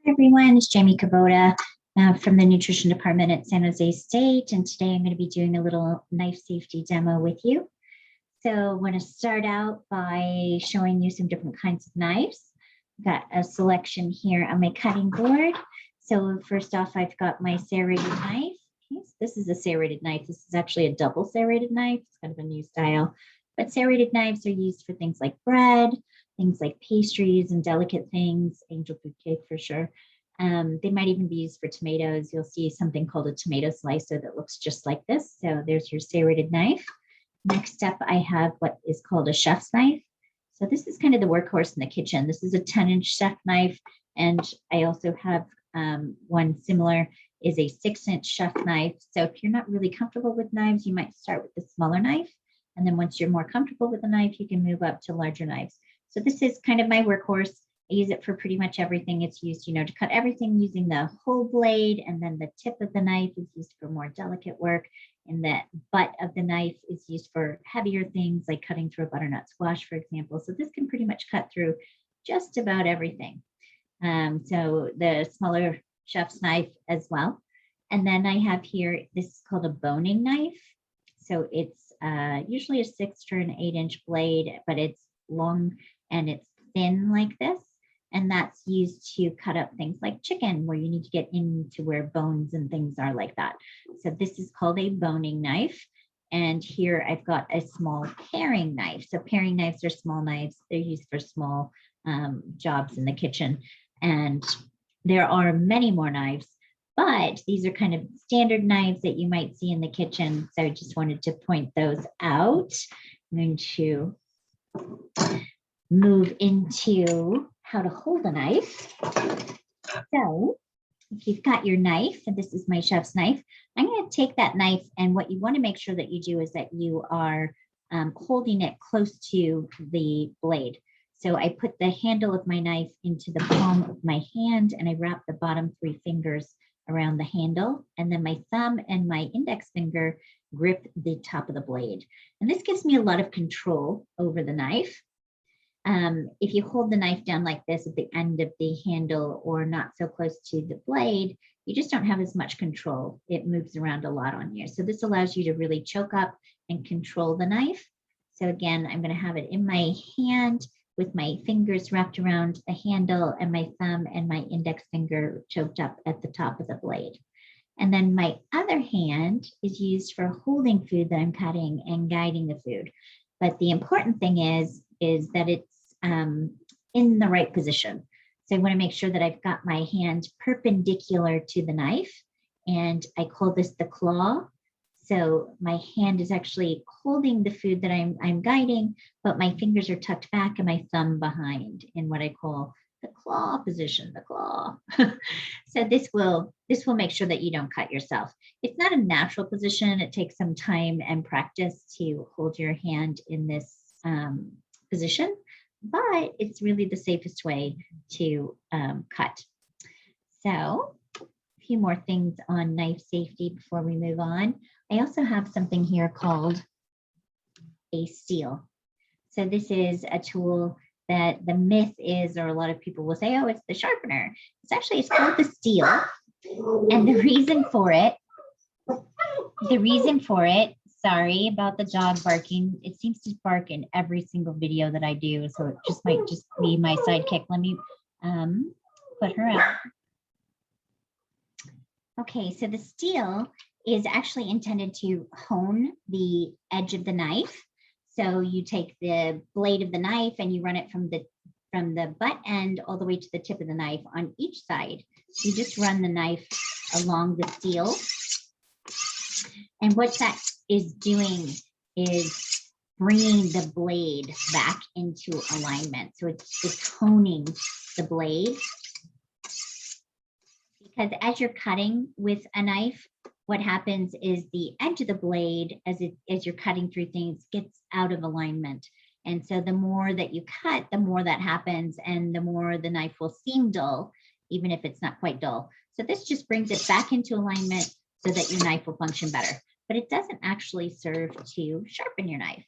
Hi everyone, it's Jamie Kubota from the Nutrition Department at San Jose State, and today I'm going to be doing a little knife safety demo with you. So I'm going to start out by showing you some different kinds of knives. I've got a selection here on my cutting board. So first off, I've got my serrated knife. Okay, so this is a serrated knife. This is actually a double serrated knife. It's kind of a new style, but serrated knives are used for things like bread, things like pastries and delicate things, angel food cake for sure. They might even be used for tomatoes. You'll see something called a tomato slicer that looks just like this. So there's your serrated knife. Next up, I have what is called a chef's knife. So this is kind of the workhorse in the kitchen. This is a 10-inch chef knife. And I also have one similar is a 6-inch chef knife. So if you're not really comfortable with knives, you might start with the smaller knife. And then once you're more comfortable with the knife, you can move up to larger knives. So this is kind of my workhorse. I use it for pretty much everything. It's used, to cut everything using the whole blade, and then the tip of the knife is used for more delicate work, and the butt of the knife is used for heavier things like cutting through a butternut squash, for example. So this can pretty much cut through just about everything. So the smaller chef's knife as well. And then I have here, this is called a boning knife. So it's usually a 6 to an 8-inch blade, but it's long and it's thin like this. And that's used to cut up things like chicken, where you need to get into where bones and things are like that. So this is called a boning knife. And here I've got a small paring knife. So paring knives are small knives. They're used for small jobs in the kitchen. And there are many more knives, but these are kind of standard knives that you might see in the kitchen. So I just wanted to point those out. I'm going to move into how to hold a knife. So if you've got your knife, and this is my chef's knife, I'm going to take that knife, and what you want to make sure that you do is that you are holding it close to the blade. So I put the handle of my knife into the palm of my hand, and I wrap the bottom 3 fingers around the handle, and then my thumb and my index finger grip the top of the blade. And this gives me a lot of control over the knife. If you hold the knife down like this at the end of the handle or not so close to the blade, you just don't have as much control. It moves around a lot on you. So this allows you to really choke up and control the knife. So again, I'm going to have it in my hand with my fingers wrapped around the handle and my thumb and my index finger choked up at the top of the blade. And then my other hand is used for holding food that I'm cutting and guiding the food. But the important thing is that it's in the right position. So I want to make sure that I've got my hand perpendicular to the knife, and I call this the claw. So my hand is actually holding the food that I'm guiding, but my fingers are tucked back and my thumb behind in what I call the claw position, the claw. So this will make sure that you don't cut yourself. It's not a natural position. It takes some time and practice to hold your hand in this position, but it's really the safest way to cut. So a few more things on knife safety before we move on. I also have something here called a steel. So this is a tool that the myth is, or a lot of people will say, oh, it's the sharpener. It's called the steel. And the reason for it, sorry about the dog barking. It seems to bark in every single video that I do. So it might just be my sidekick. Let me put her out. Okay, so the steel is actually intended to hone the edge of the knife. So you take the blade of the knife and you run it from the butt end all the way to the tip of the knife on each side. You just run the knife along the steel. And what that is doing is bringing the blade back into alignment. So it's honing the blade. Because as you're cutting with a knife, what happens is the edge of the blade, as you're cutting through things, gets out of alignment. And so the more that you cut, the more that happens, and the more the knife will seem dull, even if it's not quite dull. So this just brings it back into alignment so that your knife will function better. But it doesn't actually serve to sharpen your knife,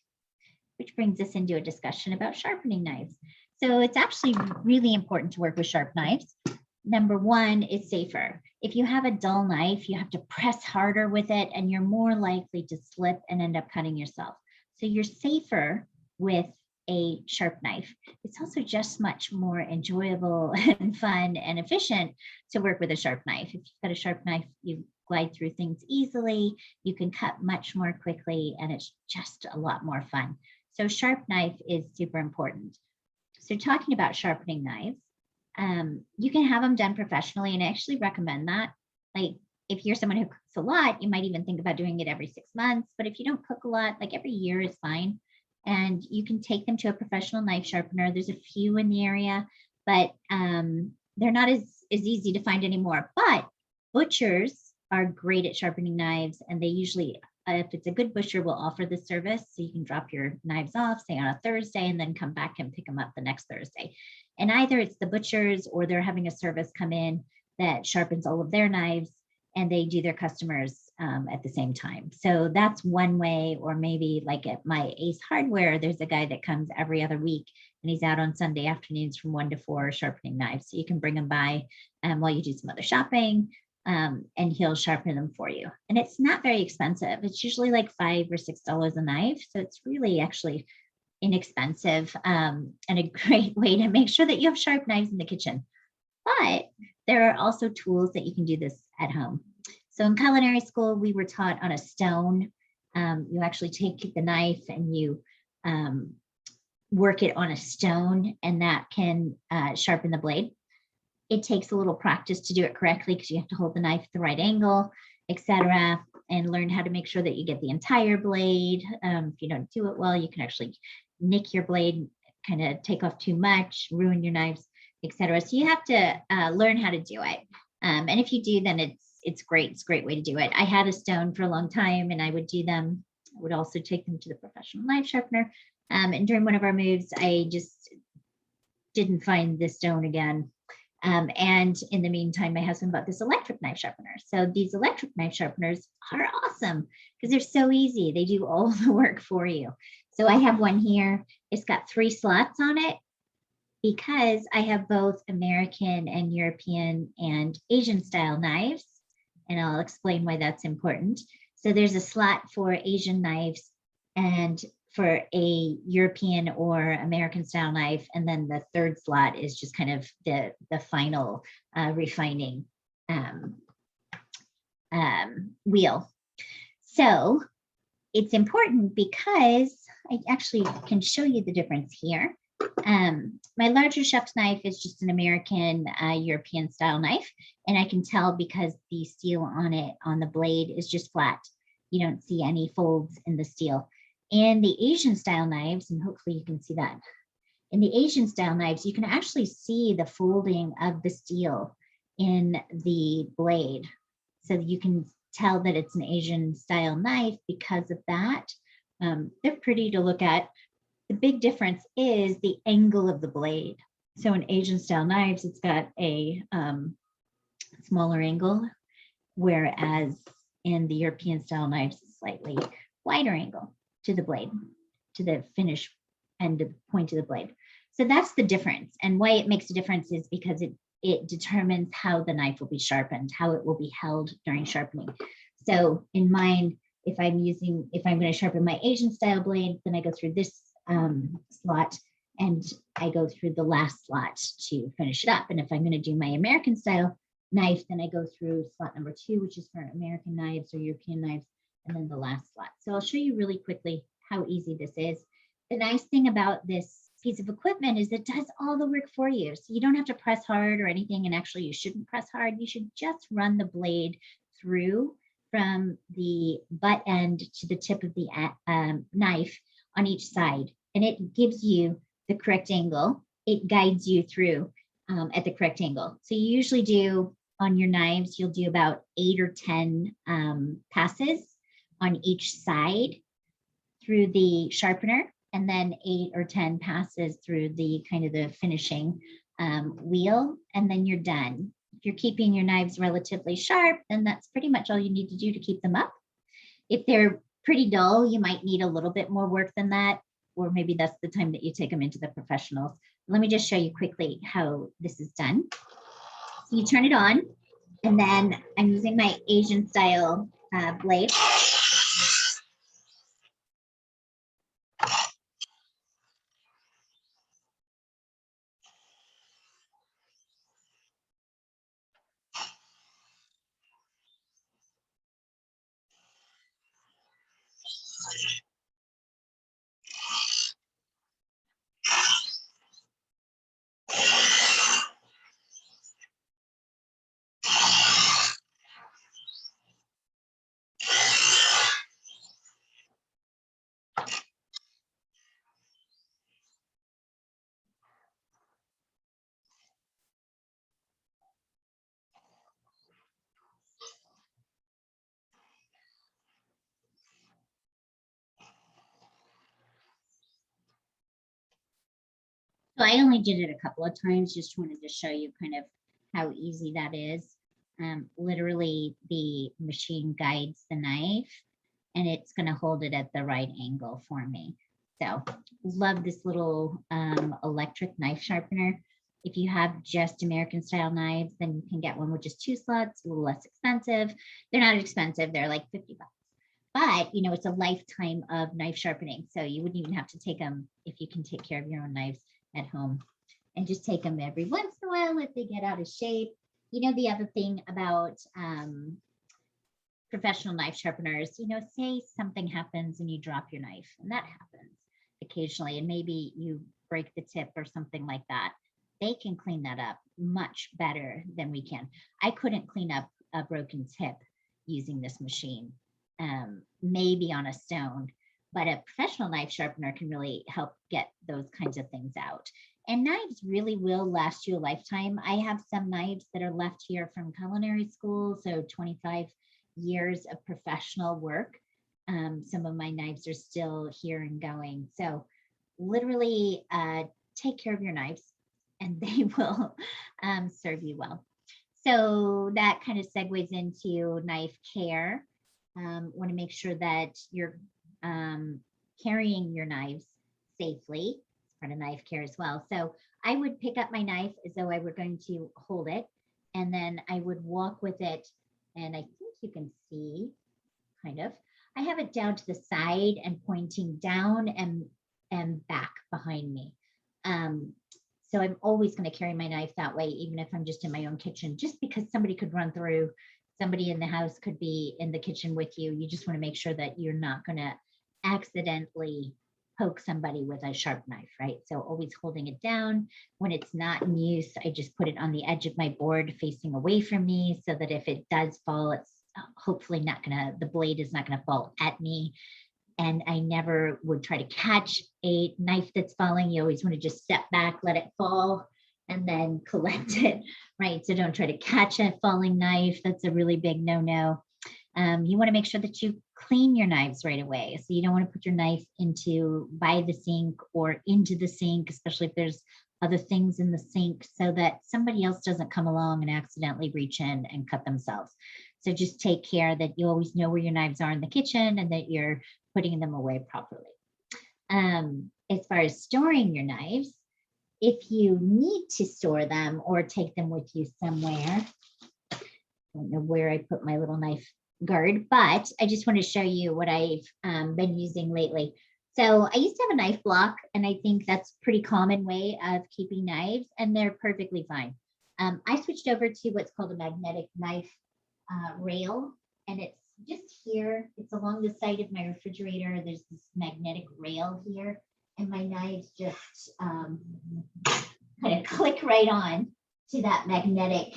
which brings us into a discussion about sharpening knives. So it's actually really important to work with sharp knives. number one, it's safer. If you have a dull knife, you have to press harder with it and you're more likely to slip and end up cutting yourself. So you're safer with a sharp knife. It's also just much more enjoyable and fun and efficient to work with a sharp knife. If you've got a sharp knife, you glide through things easily, you can cut much more quickly, and it's just a lot more fun. So sharp knife is super important. So talking about sharpening knives, you can have them done professionally, and I actually recommend that. Like if you're someone who cooks a lot, you might even think about doing it every 6 months, but if you don't cook a lot, like every year is fine. And you can take them to a professional knife sharpener. There's a few in the area, but they're not as easy to find anymore. But butchers are great at sharpening knives, and they usually, if it's a good butcher, will offer this service. So you can drop your knives off, say on a Thursday, and then come back and pick them up the next Thursday. And either it's the butchers or they're having a service come in that sharpens all of their knives, and they do their customers at the same time. So that's one way. Or maybe like at my Ace Hardware, there's a guy that comes every other week, and he's out on Sunday afternoons from 1 to 4 sharpening knives. So you can bring them by while you do some other shopping, and he'll sharpen them for you. And it's not very expensive. It's usually like $5 or $6 a knife. So it's really actually inexpensive, and a great way to make sure that you have sharp knives in the kitchen. But there are also tools that you can do this at home. So in culinary school, we were taught on a stone. You actually take the knife and you work it on a stone, and that can sharpen the blade. It takes a little practice to do it correctly because you have to hold the knife at the right angle, etc., and learn how to make sure that you get the entire blade. If you don't do it well, you can actually nick your blade, kind of take off too much, ruin your knives, etc. So you have to learn how to do it. And if you do, then it's great. It's a great way to do it. I had a stone for a long time, and I would do them. I would also take them to the professional knife sharpener. And during one of our moves, I just didn't find the stone again. And in the meantime, my husband bought this electric knife sharpener. So these electric knife sharpeners are awesome because they're so easy. They do all the work for you. So I have one here. It's got 3 slots on it because I have both American and European and Asian style knives. And I'll explain why that's important. So there's a slot for Asian knives and for a European or American style knife. And then the third slot is just kind of the final refining wheel. So it's important because I actually can show you the difference here. My larger chef's knife is just an American European style knife. And I can tell because the steel on it, on the blade, is just flat. You don't see any folds in the steel. In the Asian style knives, and hopefully you can see that, in the Asian style knives, you can actually see the folding of the steel in the blade. So you can tell that it's an Asian style knife because of that. They're pretty to look at. The big difference is the angle of the blade. So in Asian style knives, it's got a smaller angle, whereas in the European style knives, it's slightly wider angle to the blade, to the finish end of the point of the blade. So that's the difference. And why it makes a difference is because it determines how the knife will be sharpened, how it will be held during sharpening. So in mine, if I'm going to sharpen my Asian style blade, then I go through this slot and I go through the last slot to finish it up. And if I'm going to do my American style knife, then I go through slot number 2, which is for American knives or European knives, and then the last slot. So I'll show you really quickly how easy this is. The nice thing about this piece of equipment is it does all the work for you. So you don't have to press hard or anything. And actually you shouldn't press hard. You should just run the blade through from the butt end to the tip of the knife on each side. And it gives you the correct angle. It guides you through at the correct angle. So you usually do on your knives, you'll do about 8 or 10 passes on each side through the sharpener, and then 8 or 10 passes through the kind of the finishing wheel, and then you're done. If you're keeping your knives relatively sharp, then that's pretty much all you need to do to keep them up. If they're pretty dull, you might need a little bit more work than that, or maybe that's the time that you take them into the professionals. Let me just show you quickly how this is done. So you turn it on, and then I'm using my Asian style blade. So I only did it a couple of times, just wanted to show you kind of how easy that is. Literally, the machine guides the knife, and it's going to hold it at the right angle for me. So love this little electric knife sharpener. If you have just American style knives, then you can get one with just 2 slots, a little less expensive. They're not expensive, they're like 50 bucks. But, you know, it's a lifetime of knife sharpening. So you wouldn't even have to take them if you can take care of your own knives at home, and just take them every once in a while if they get out of shape. You know, the other thing about professional knife sharpeners, you know, say something happens and you drop your knife, and that happens occasionally, and maybe you break the tip or something like that. They can clean that up much better than we can. I couldn't clean up a broken tip using this machine, maybe on a stone, but a professional knife sharpener can really help get those kinds of things out. And knives really will last you a lifetime. I have some knives that are left here from culinary school, so 25 years of professional work. Some of my knives are still here and going. So literally take care of your knives, and they will serve you well. So that kind of segues into knife care. Want to make sure that you're carrying your knives safely. It's part of knife care as well. So I would pick up my knife as though I were going to hold it, and then I would walk with it. And I think you can see kind of, I have it down to the side and pointing down and back behind me. So I'm always going to carry my knife that way, even if I'm just in my own kitchen, just because somebody could run through, somebody in the house could be in the kitchen with you. You just want to make sure that you're not going to accidentally poke somebody with a sharp knife, right? So always holding it down. When it's not in use, I just put it on the edge of my board facing away from me, so that if it does fall, it's hopefully not gonna, the blade is not gonna fall at me. And I never would try to catch a knife that's falling. You always want to just step back, let it fall, and then collect it, right? So don't try to catch a falling knife. That's a really big no-no. You want to make sure that you clean your knives right away. So you don't want to put your knife by the sink or into the sink, especially if there's other things in the sink, so that somebody else doesn't come along and accidentally reach in and cut themselves. So just take care that you always know where your knives are in the kitchen and that you're putting them away properly. As far as storing your knives, if you need to store them or take them with you somewhere, I don't know where I put my little knife guard, but I just want to show you what I've been using lately. So I used to have a knife block, and I think that's a pretty common way of keeping knives, and they're perfectly fine. I switched over to what's called a magnetic knife rail, and it's just here. It's along the side of my refrigerator. There's this magnetic rail here, and my knives just kind of click right on to that magnetic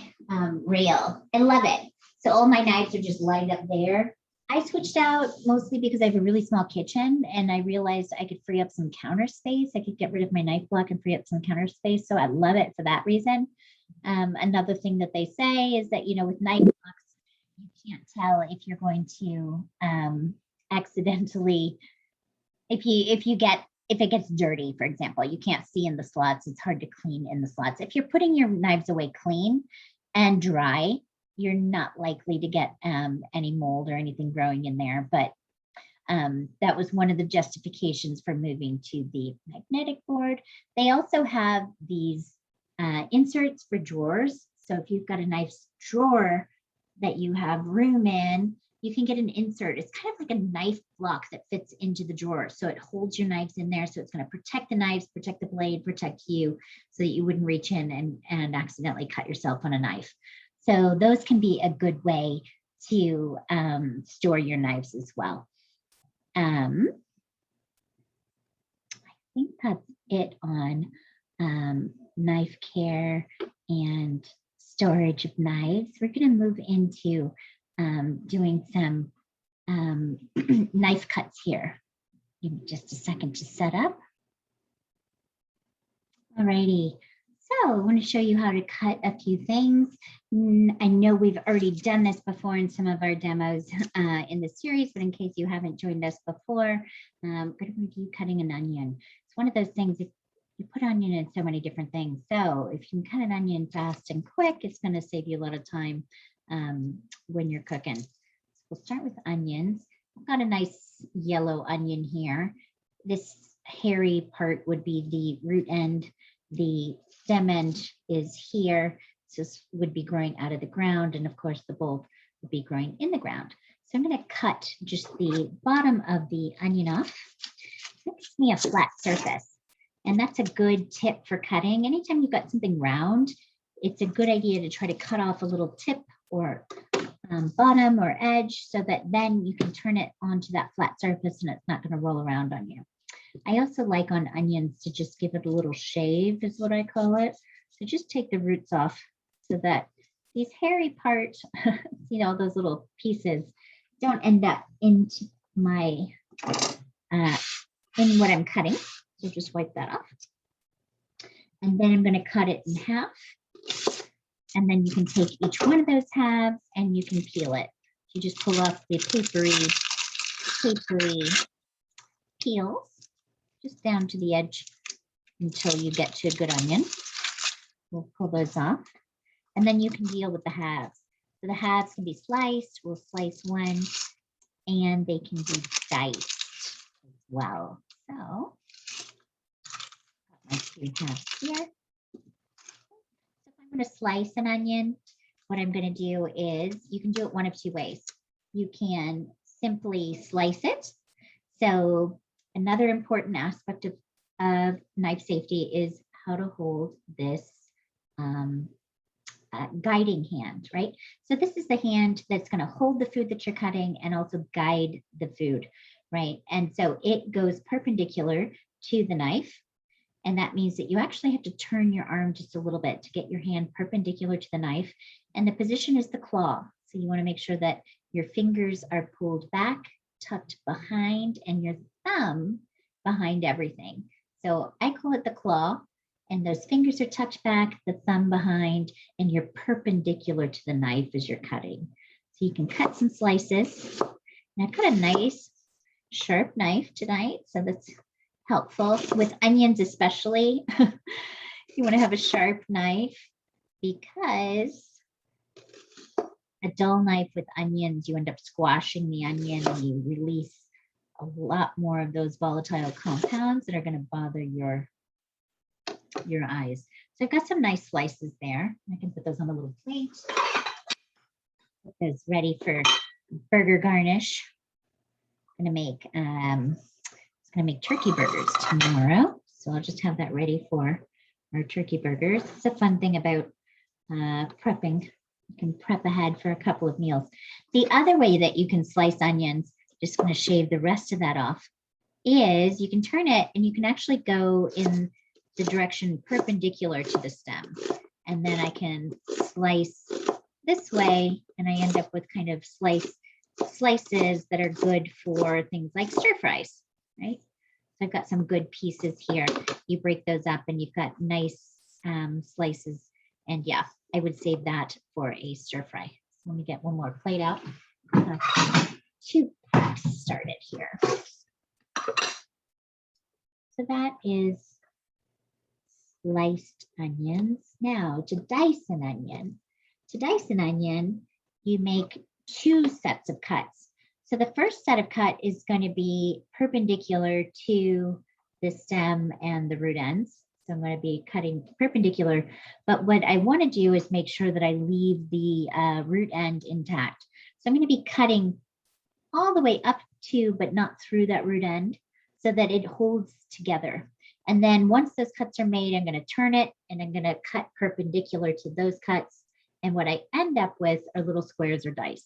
rail. I love it. So all my knives are just lined up there. I switched out mostly because I have a really small kitchen, and I realized I could free up some counter space. I could get rid of my knife block and free up some counter space. So I love it for that reason. Another thing that they say is that, you know, with knife blocks, you can't tell if you're going to accidentally, if it gets dirty, for example, you can't see in the slots. It's hard to clean in the slots. If you're putting your knives away clean and dry, you're not likely to get any mold or anything growing in there. But that was one of the justifications for moving to the magnetic board. They also have these inserts for drawers. So if you've got a nice drawer that you have room in, you can get an insert. It's kind of like a knife block that fits into the drawer. So it holds your knives in there. So it's going to protect the knives, protect the blade, protect you so that you wouldn't reach in and accidentally cut yourself on a knife. So those can be a good way to store your knives as well. I think that's it on knife care and storage of knives. We're going to move into doing some knife cuts here. Give me just a second to set up. Alrighty, so I want to show you how to cut a few things. I know we've already done this before in some of our demos in the series, but in case you haven't joined us before, I'm going to review cutting an onion. It's one of those things, if you put onion in so many different things. So if you can cut an onion fast and quick, it's going to save you a lot of time when you're cooking. So we'll start with onions. I've got a nice yellow onion here. This hairy part would be the root end. The stem end is here. So this would be growing out of the ground. And of course, the bulb would be growing in the ground. So I'm going to cut just the bottom of the onion off. That gives me a flat surface. And that's a good tip for cutting. Anytime you've got something round, it's a good idea to try to cut off a little tip or bottom or edge so that then you can turn it onto that flat surface and it's not going to roll around on you. I also like on onions to just give it a little shave is what I call it. So just take the roots off so that these hairy parts, see all those little pieces, don't end up into my, in what I'm cutting. So just wipe that off. And then I'm going to cut it in half. And then you can take each one of those halves and you can peel it. You just pull off the papery peels just down to the edge until you get to a good onion. We'll pull those off. And then you can deal with the halves. So the halves can be sliced. We'll slice one and they can be diced as well. So my two halves here. So if I'm going to slice an onion, what I'm going to do is you can do it one of two ways. You can simply slice it. So another important aspect of knife safety is how to hold this guiding hand, right? So this is the hand that's going to hold the food that you're cutting and also guide the food, right? And so it goes perpendicular to the knife. And that means that you actually have to turn your arm just a little bit to get your hand perpendicular to the knife. And the position is the claw. So you want to make sure that your fingers are pulled back, tucked behind, and your thumb behind everything. So I call it the claw, and those fingers are tucked back, the thumb behind, and you're perpendicular to the knife as you're cutting. So you can cut some slices. And I've got a nice sharp knife tonight, so that's helpful with onions especially. You want to have a sharp knife because a dull knife with onions, you end up squashing the onion and you release a lot more of those volatile compounds that are going to bother your eyes. So I've got some nice slices there. I can put those on a little plate. Get those ready for burger garnish. I'm going to make turkey burgers tomorrow. So I'll just have that ready for our turkey burgers. It's a fun thing about prepping. You can prep ahead for a couple of meals. The other way that you can slice onions, just going to shave the rest of that off, is you can turn it and you can actually go in the direction perpendicular to the stem. And then I can slice this way and I end up with kind of slices that are good for things like stir fries, right? So I've got some good pieces here. You break those up and you've got nice slices. And yeah, I would save that for a stir fry. So let me get one more plate out. Two packs started here. So that is sliced onions. Now to dice an onion. To dice an onion, you make two sets of cuts. So the first set of cut is going to be perpendicular to the stem and the root ends. So I'm going to be cutting perpendicular, but what I want to do is make sure that I leave the root end intact. So I'm going to be cutting all the way up to, but not through that root end so that it holds together. And then once those cuts are made, I'm going to turn it and I'm going to cut perpendicular to those cuts. And what I end up with are little squares or dice.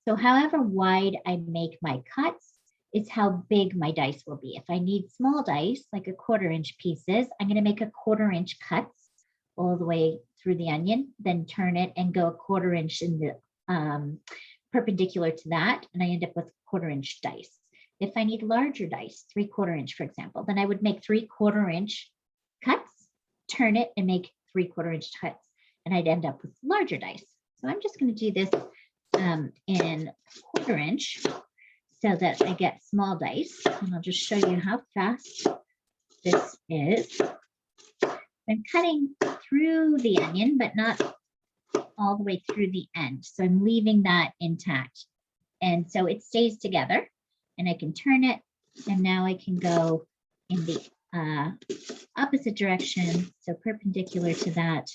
So however wide I make my cuts is how big my dice will be. If I need small dice, like a 1/4 inch pieces, I'm going to make a 1/4 inch cuts all the way through the onion, then turn it and go a 1/4 inch in the perpendicular to that, and I end up with 1/4 inch dice. If I need larger dice, 3/4 inch, for example, then I would make 3/4 inch cuts, turn it and make 3/4 inch cuts, and I'd end up with larger dice. So I'm just going to do this in 1/4 inch so that I get small dice, and I'll just show you how fast this is. I'm cutting through the onion, but not all the way through the end. So I'm leaving that intact. And so it stays together and I can turn it. And now I can go in the opposite direction. So perpendicular to that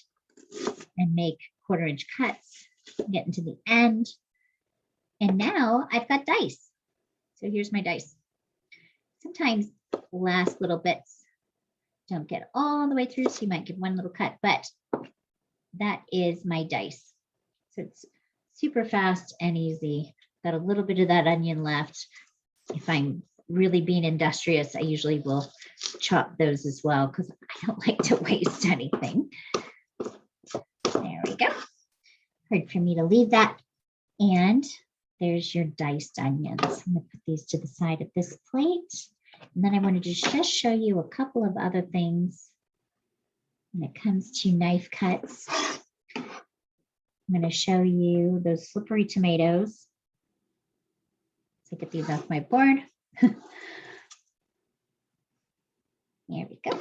and make 1/4 inch cuts, get into the end. And now I've got dice. So here's my dice. Sometimes last little bits don't get all the way through. So you might get one little cut, but that is my dice. So it's super fast and easy. Got a little bit of that onion left. If I'm really being industrious, I usually will chop those as well because I don't like to waste anything. There we go. Hard for me to leave that. And there's your diced onions. I'm going to put these to the side of this plate. And then I wanted to just show you a couple of other things when it comes to knife cuts. I'm going to show you those slippery tomatoes. So get these off my board. There we go.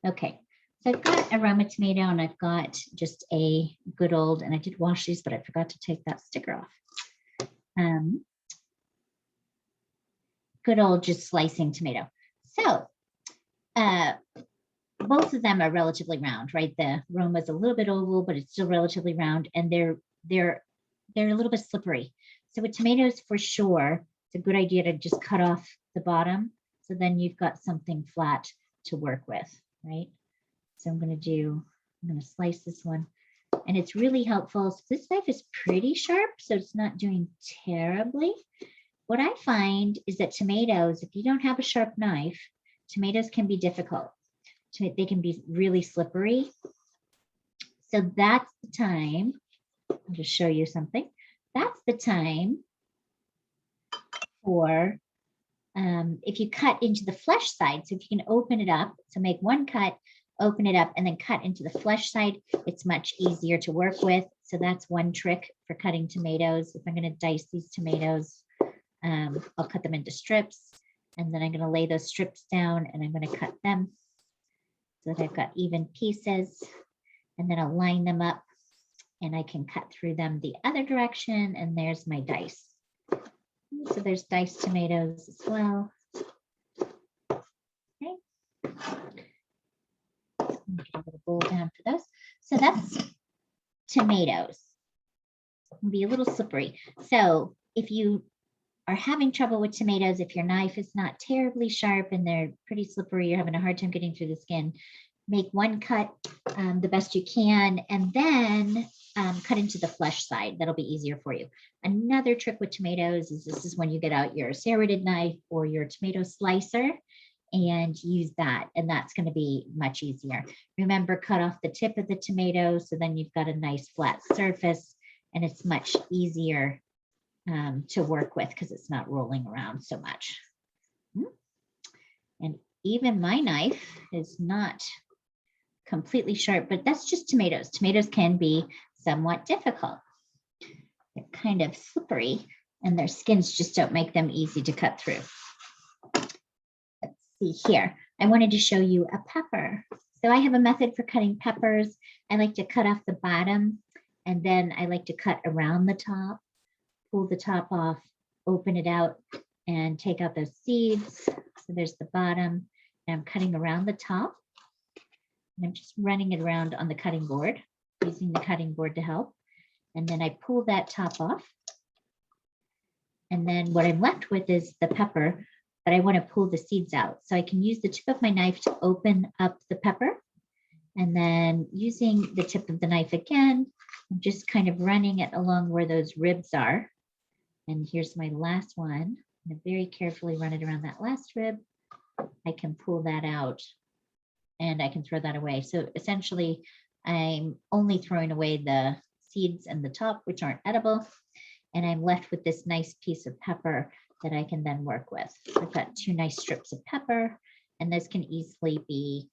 Okay, so I've got a Roma tomato and I've got just a good old, and I did wash these, but I forgot to take that sticker off. Good old just slicing tomato. So both of them are relatively round, right? The Roma's a little bit oval, but it's still relatively round, and they're a little bit slippery. So with tomatoes, for sure, it's a good idea to just cut off the bottom. So then you've got something flat to work with, right? So I'm going to slice this one, and it's really helpful. So this knife is pretty sharp, so it's not doing terribly. What I find is that tomatoes, if you don't have a sharp knife, tomatoes can be difficult. They can be really slippery. So that's the time. I'll just show you something. That's the time for if you cut into the flesh side. So if you can open it up, so make one cut, open it up, and then cut into the flesh side, it's much easier to work with. So that's one trick for cutting tomatoes. If I'm going to dice these tomatoes, I'll cut them into strips, and then I'm going to lay those strips down and I'm going to cut them so that I've got even pieces, and then I'll line them up and I can cut through them the other direction, and there's my dice. So there's diced tomatoes as well. Okay. Get a little bowl down for those. So that's tomatoes. It'll be a little slippery. So if you are having trouble with tomatoes, if your knife is not terribly sharp and they're pretty slippery, you're having a hard time getting through the skin, make one cut the best you can, and then cut into the flesh side. That'll be easier for you. Another trick with tomatoes is this is when you get out your serrated knife or your tomato slicer and use that, and that's going to be much easier. Remember, cut off the tip of the tomato, so then you've got a nice flat surface, and it's much easier to work with because it's not rolling around so much. And even my knife is not completely sharp, but that's just tomatoes. Tomatoes can be somewhat difficult. They're kind of slippery and their skins just don't make them easy to cut through. Let's see here. I wanted to show you a pepper. So I have a method for cutting peppers. I like to cut off the bottom, and then I like to cut around the top, pull the top off, open it out, and take out those seeds. So there's the bottom, and I'm cutting around the top. And I'm just running it around on the cutting board, using the cutting board to help. And then I pull that top off. And then what I'm left with is the pepper, but I want to pull the seeds out. So I can use the tip of my knife to open up the pepper. And then using the tip of the knife again, I'm just kind of running it along where those ribs are. And here's my last one. I'm going to very carefully run it around that last rib. I can pull that out and I can throw that away. So essentially, I'm only throwing away the seeds and the top, which aren't edible. And I'm left with this nice piece of pepper that I can then work with. So I've got 2 nice strips of pepper, and this can easily be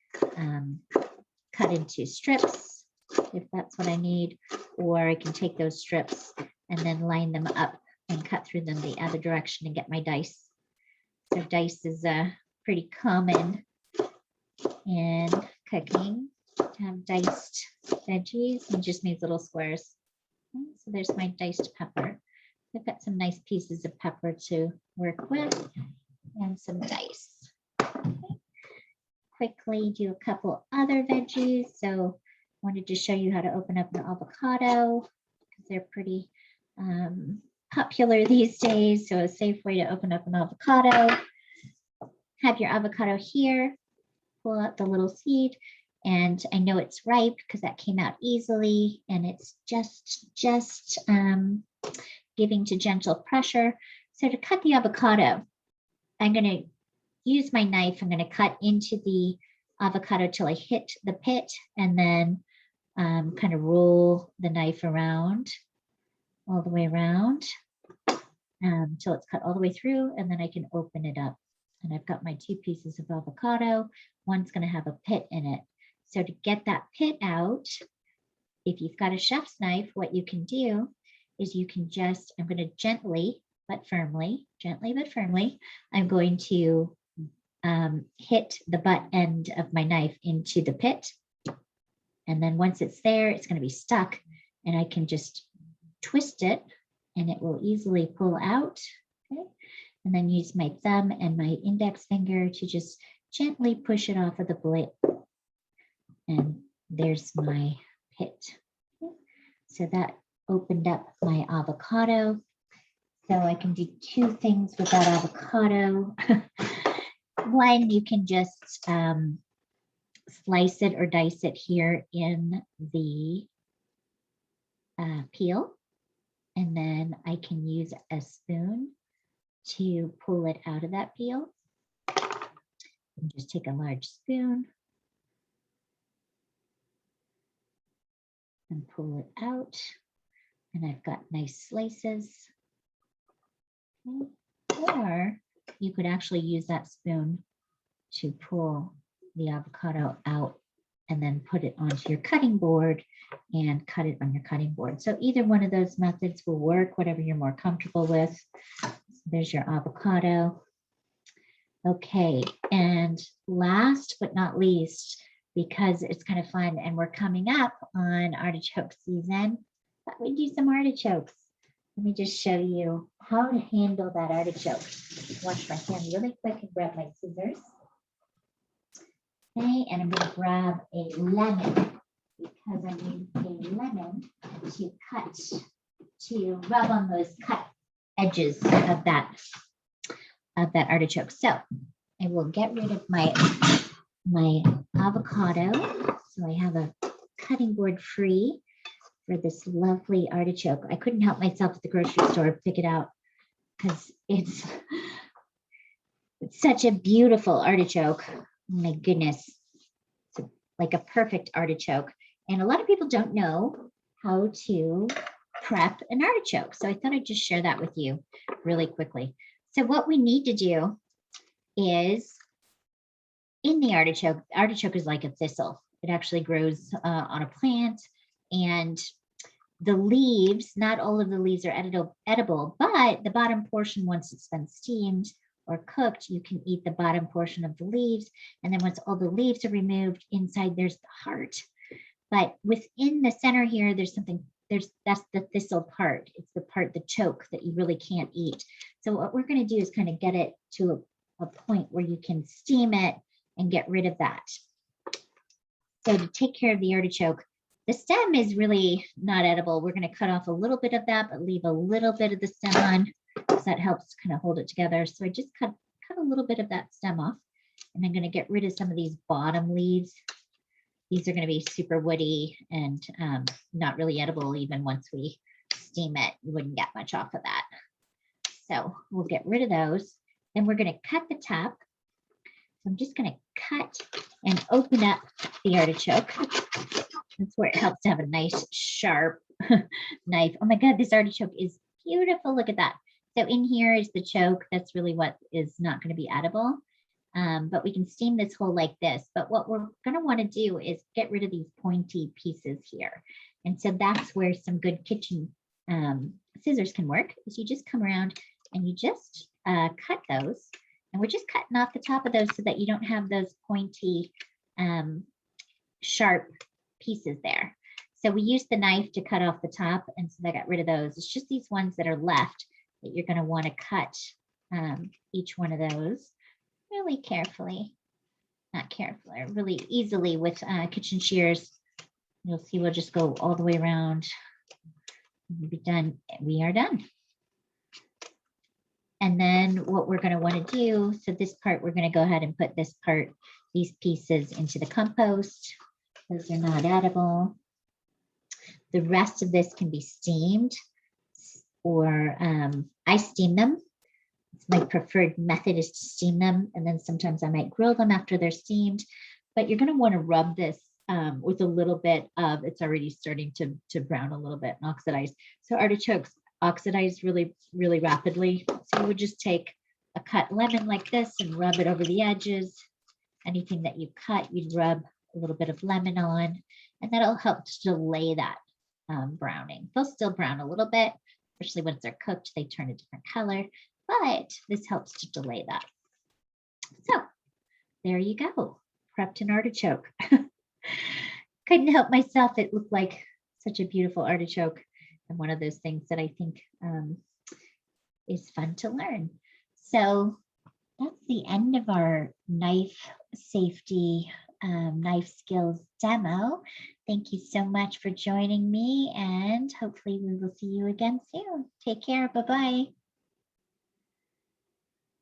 cut into strips if that's what I need, or I can take those strips and then line them up and cut through them the other direction and get my dice. So dice is pretty common in cooking, to have diced veggies and just these little squares. Okay, so there's my diced pepper. I've got some nice pieces of pepper to work with and some dice. Okay. Quickly do a couple other veggies. So I wanted to show you how to open up an avocado because they're pretty popular these days. So a safe way to open up an avocado. Have your avocado here, pull out the little seed, and I know it's ripe because that came out easily, and it's just giving to gentle pressure. So to cut the avocado, I'm going to use my knife. I'm going to cut into the avocado till I hit the pit, and then kind of roll the knife around all the way around till it's cut all the way through, and then I can open it up. And I've got my 2 pieces of avocado. One's going to have a pit in it. So to get that pit out, if you've got a chef's knife, what you can do is you can just, I'm going to gently but firmly, I'm going to hit the butt end of my knife into the pit. And then once it's there, it's going to be stuck, and I can just twist it and it will easily pull out. Okay. And then use my thumb and my index finger to just gently push it off of the blade. And there's my pit. Okay. So that opened up my avocado. So I can do 2 things with that avocado. One, you can just slice it or dice it here in the peel. And then I can use a spoon to pull it out of that peel. And just take a large spoon and pull it out. And I've got nice slices. Okay. Or you could actually use that spoon to pull the avocado out and then put it onto your cutting board and cut it on your cutting board. So either one of those methods will work, whatever you're more comfortable with. So there's your avocado. Okay, and last but not least, because it's kind of fun and we're coming up on artichoke season, thought we'd do some artichokes. Let me just show you how to handle that artichoke. Wash my hand really quick and grab my scissors. Okay, and I'm going to grab a lemon because I need a lemon to rub on those cut edges of that artichoke. So I will get rid of my avocado. So I have a cutting board free for this lovely artichoke. I couldn't help myself at the grocery store to pick it out because it's such a beautiful artichoke. Oh my goodness, it's like a perfect artichoke. And a lot of people don't know how to prep an artichoke. So I thought I'd just share that with you really quickly. So what we need to do is in the artichoke is like a thistle. It actually grows on a plant, and the leaves, not all of the leaves are edible, but the bottom portion, once it's been steamed or cooked, you can eat the bottom portion of the leaves. And then once all the leaves are removed, inside there's the heart. But within the center here, that's the thistle part. It's the part, the choke that you really can't eat. So what we're going to do is kind of get it to a point where you can steam it and get rid of that. So to take care of the artichoke, the stem is really not edible. We're going to cut off a little bit of that, but leave a little bit of the stem on, because that helps kind of hold it together. So I just cut a little bit of that stem off, and I'm going to get rid of some of these bottom leaves. These are going to be super woody and not really edible. Even once we steam it, you wouldn't get much off of that. So we'll get rid of those. Then we're going to cut the top. So I'm just going to cut and open up the artichoke. That's where it helps to have a nice sharp knife. Oh my God, this artichoke is beautiful. Look at that. So in here is the choke. That's really what is not going to be edible. But we can steam this whole like this. But what we're going to want to do is get rid of these pointy pieces here. And so that's where some good kitchen scissors can work, is you just come around and you just cut those. And we're just cutting off the top of those so that you don't have those pointy, sharp pieces there. So we used the knife to cut off the top, and so I got rid of those. It's just these ones that are left that you're going to want to cut each one of those really carefully, not carefully, really easily with kitchen shears. You'll see we'll just go all the way around. We'll be done. We are done. And then what we're going to want to do, so this part, we're going to go ahead and put this part, these pieces into the compost. Those are not edible. The rest of this can be steamed, or I steam them. It's my preferred method is to steam them. And then sometimes I might grill them after they're steamed, but you're going to want to rub this with a little bit of, it's already starting to brown a little bit and oxidize. So artichokes oxidize really, really rapidly. So you would just take a cut lemon like this and rub it over the edges. Anything that you cut, you'd rub a little bit of lemon on, and that'll help to delay that browning. They'll still brown a little bit, especially once they're cooked, they turn a different color, but this helps to delay that. So there you go, prepped an artichoke. Couldn't help myself. It looked like such a beautiful artichoke, and one of those things that I think is fun to learn. So that's the end of our knife safety, knife skills demo. Thank you so much for joining me, and hopefully we will see you again soon. Take care. Bye-bye.